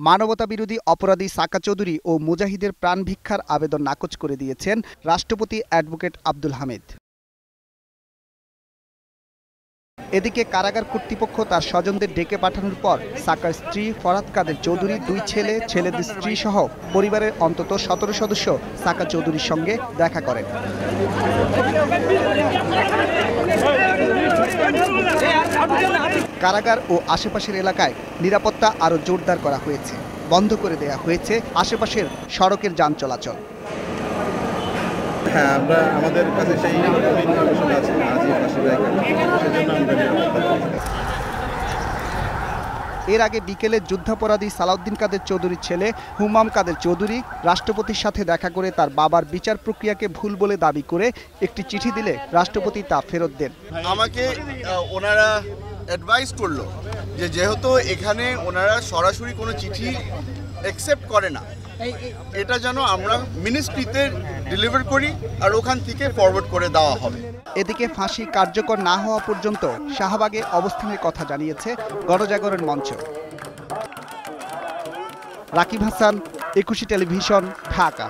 মানবতাবিরোধী অপরাধী সাকা চৌধুরী ও মুজাহিদের প্রাণ ভিক্ষার আবেদন নাকচ করে দিয়েছেন রাষ্ট্রপতি অ্যাডভোকেট আব্দুল হামিদ। এদিকে কারাগার কর্তৃপক্ষ তার স্বজনদের ডেকে পাঠানোর পর সাকার স্ত্রী ফরহাদ কাদের চৌধুরী, দুই ছেলে, ছেলেদের স্ত্রী সহ পরিবারের অন্তত ১৭ সদস্য সাকা চৌধুরীর সঙ্গে দেখা করেন। কারাগার ও আশেপাশের এলাকায় নিরাপত্তা আরও জোরদার করা হয়েছে। বন্ধ করে দেয়া হয়েছে আশেপাশের সড়কের যান চলাচল। হ্যাঁ, আমরা আমাদের কাছে সেই ইনফরমেশন আছে সেজন্য আমরা। এর আগে বিকেলে যুদ্ধাপরাধী সালাউদ্দিন কাদের চৌধুরীর ছেলে হুমাম কাদের চৌধুরী রাষ্ট্রপতির সাথে দেখা করে তার বাবার বিচার প্রক্রিয়াকে ভুল বলে দাবি করে একটি চিঠি দিলে রাষ্ট্রপতি তা ফেরত দেন। আমাকে ওনারা অ্যাডভাইস করলো যে যেহেতু এখানে ওনারা সরাসরি কোনো চিঠি অ্যাকসেপ্ট করে না, এটা যেন আমরা মিনিস্ট্রিতে ডেলিভার করি আর ওখান থেকে ফরওয়ার্ড করে দেওয়া হবে। এদিকে ফাঁসি কার্যকর না হওয়া পর্যন্ত শাহবাগে অবস্থানের কথা জানিয়েছে গণজাগরণ মঞ্চ। রাকিব হাসান, একুশে টেলিভিশন, ঢাকা।